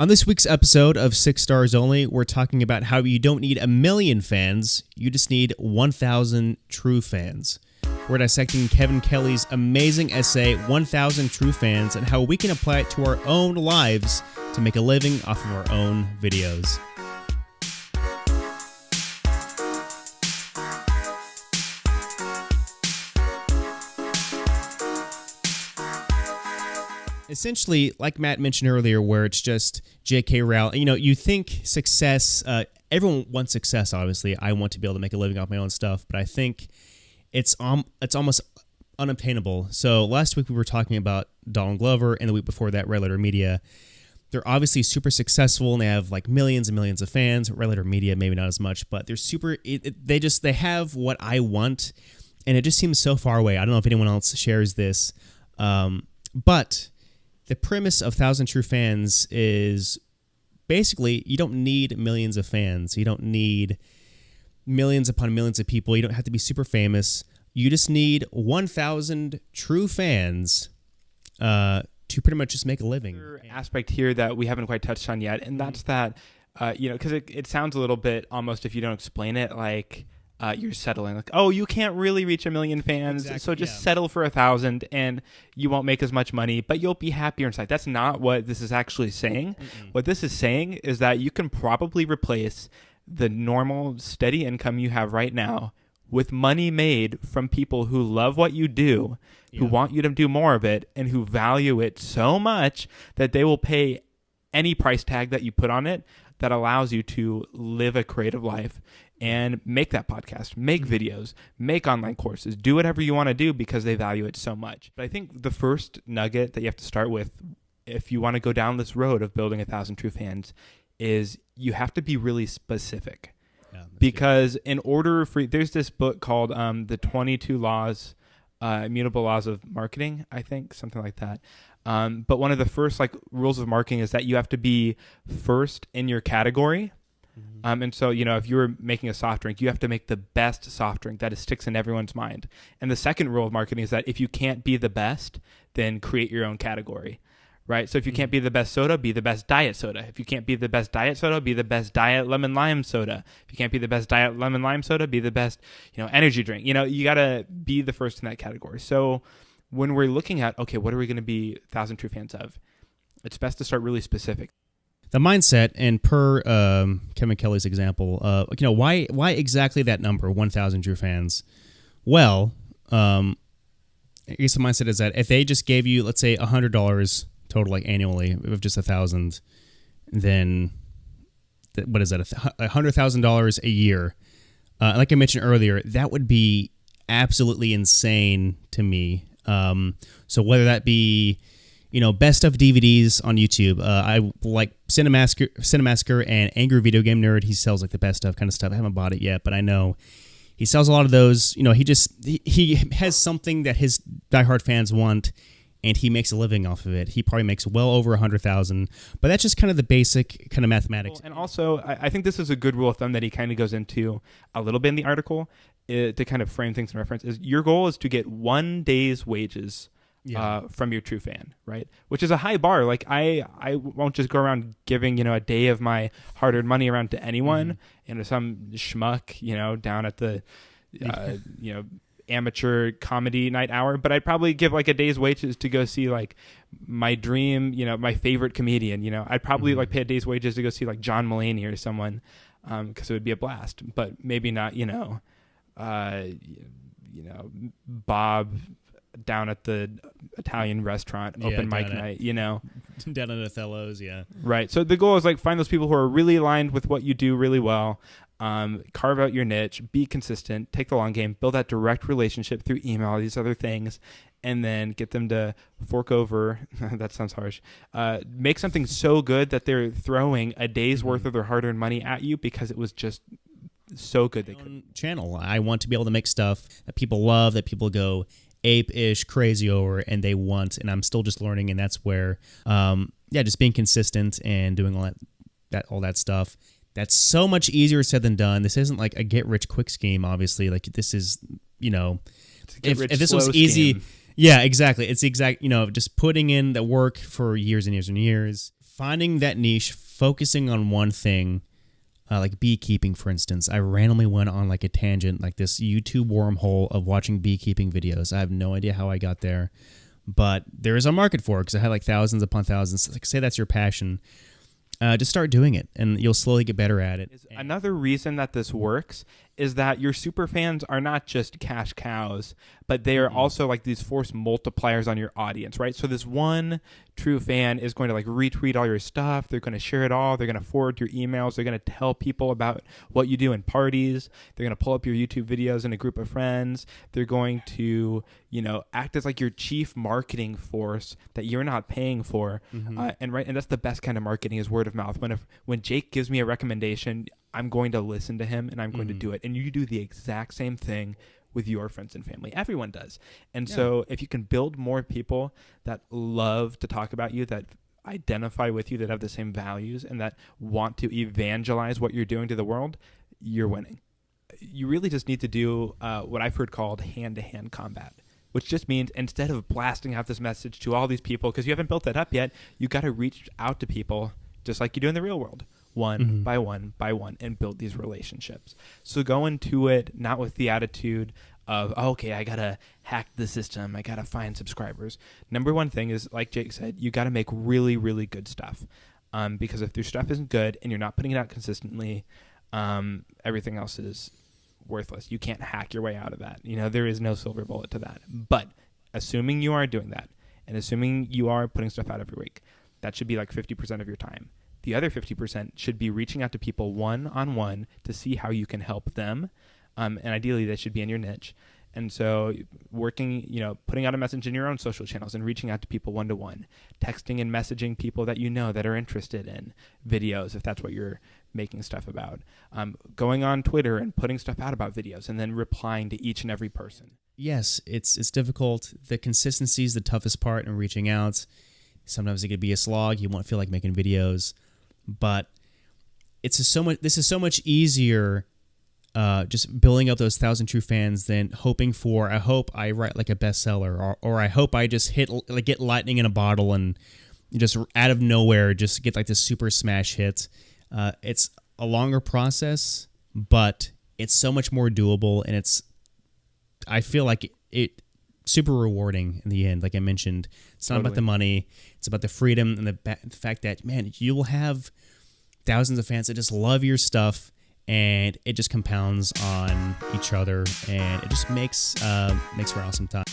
On this week's episode of 6 Stars Only, we're talking about how you don't need 1,000,000 fans, you just need 1,000 true fans. We're dissecting Kevin Kelly's amazing essay, 1,000 True Fans, and how we can apply it to our own lives to make a living off of our own videos. Essentially, like Matt mentioned earlier, where it's just J.K. Rowling. You know, you think success, everyone wants success, obviously. I want to be able to make a living off my own stuff, but I think it's almost unobtainable. So last week we were talking about Donald Glover, and the week before that, Red Letter Media. They're obviously super successful, and they have like millions and millions of fans. Red Letter Media, maybe not as much, but they're super, they have what I want, and it just seems so far away. I don't know if anyone else shares this, but the premise of 1,000 True Fans is basically you don't need millions of fans. You don't need millions upon millions of people. You don't have to be super famous. You just need 1,000 true fans to pretty much just make a living. Aspect here that we haven't quite touched on yet, and that's that, because it sounds a little bit almost, if you don't explain it, like you're settling, like, oh, you can't really reach 1,000,000 fans, exactly, so just settle for 1,000 and you won't make as much money, but you'll be happier inside. That's not what this is actually saying. What this is saying is that you can probably replace the normal steady income you have right now with money made from people who love what you do, who want you to do more of it, and who value it so much that they will pay any price tag that you put on it that allows you to live a creative life and make that podcast, make videos, make online courses, do whatever you want to do because they value it so much. But I think the first nugget that you have to start with, if you want to go down this road of building 1,000 true fans, is you have to be really specific. Because in order for, there's this book called The 22 Laws, Immutable Laws of Marketing, I think, something like that. But one of the first rules of marketing is that you have to be first in your category. And so, if you're making a soft drink, you have to make the best soft drink that sticks in everyone's mind. And the second rule of marketing is that if you can't be the best, then create your own category, right? So if you can't be the best soda, be the best diet soda. If you can't be the best diet soda, be the best diet lemon lime soda. If you can't be the best diet lemon lime soda, be the best, energy drink. You got to be the first in that category. So when we're looking at, okay, what are we going to be 1,000 true fans of? It's best to start really specific. The mindset, and per Kevin Kelly's example, why exactly that number, 1,000 true fans? Well, I guess the mindset is that if they just gave you, let's say, $100 total, annually, of just 1,000, then what is that? $100,000 a year. Like I mentioned earlier, that would be absolutely insane to me. So whether that be, best of DVDs on YouTube. I like Cinemasker and Angry Video Game Nerd. He sells the best of kind of stuff. I haven't bought it yet, but I know he sells a lot of those. He has something that his diehard fans want, and he makes a living off of it. He probably makes well over 100,000, but that's just kind of the basic kind of mathematics. And also, I think this is a good rule of thumb that he kind of goes into a little bit in the article to kind of frame things in reference. Is your goal is to get 1 day's wages from your true fan, right? Which is a high bar. I won't just go around giving, a day of my hard-earned money around to anyone, some schmuck, down at the, amateur comedy night hour. But I'd probably give a day's wages to go see my dream, my favorite comedian. I'd probably pay a day's wages to go see John Mulaney or someone, because it would be a blast. But maybe not, Bob down at the Italian restaurant open mic night, down at Othello's, right. So the goal is find those people who are really aligned with what you do really well, carve out your niche, be consistent, take the long game, build that direct relationship through email, these other things, and then get them to fork over. That sounds harsh. Make something so good that they're throwing a day's worth of their hard-earned money at you because it was just so good they could. Channel. I want to be able to make stuff that people love, that people go ape-ish crazy over, and they want, and I'm still just learning, and that's where just being consistent and doing all that stuff. That's so much easier said than done. This isn't a get rich quick scheme, obviously. This is, if this was easy, yeah, exactly. It's just putting in the work for years and years and years. finding that niche, focusing on one thing, like beekeeping, for instance. I randomly went on like a tangent, like this YouTube wormhole of watching beekeeping videos. I have no idea how I got there, but there is a market for it because I had like thousands upon thousands. Like, say that's your passion. Just start doing it, and you'll slowly get better at it. Another reason that this works is that your super fans are not just cash cows, but they are also like these force multipliers on your audience, right? So this one true fan is going to like retweet all your stuff. They're going to share it all. They're going to forward your emails. They're going to tell people about what you do in parties. They're going to pull up your YouTube videos in a group of friends. They're going to, act as like your chief marketing force that you're not paying for. And that's the best kind of marketing is word of mouth. When Jake gives me a recommendation, I'm going to listen to him and I'm going to do it. And you do the exact same thing with your friends and family. Everyone does. And so if you can build more people that love to talk about you, that identify with you, that have the same values, and that want to evangelize what you're doing to the world, you're winning. You really just need to do what I've heard called hand-to-hand combat, which just means instead of blasting out this message to all these people, because you haven't built that up yet, you got to reach out to people just like you do in the real world. One by one by one, and build these relationships. So go into it not with the attitude of, okay, I got to hack the system. I got to find subscribers. Number one thing is, like Jake said, you got to make really, really good stuff. Because if your stuff isn't good and you're not putting it out consistently, everything else is worthless. You can't hack your way out of that. There is no silver bullet to that. But assuming you are doing that, and assuming you are putting stuff out every week, that should be like 50% of your time. The other 50% should be reaching out to people one-on-one to see how you can help them. And ideally, that should be in your niche. And so working, putting out a message in your own social channels and reaching out to people one-to-one, texting and messaging people that that are interested in videos, if that's what you're making stuff about, going on Twitter and putting stuff out about videos and then replying to each and every person. Yes, it's difficult. The consistency is the toughest part in reaching out. Sometimes it could be a slog. You won't feel like making videos. But this is so much easier just building up those 1,000 true fans than hoping for, I hope I write like a bestseller, or I hope I just get lightning in a bottle and just out of nowhere just get like this super smash hit. It's a longer process, but it's so much more doable, and I feel like it super rewarding in the end. Like I mentioned, it's not about the money. It's about the freedom and the fact that, man, you will have thousands of fans that just love your stuff, and it just compounds on each other, and it just makes for an awesome time.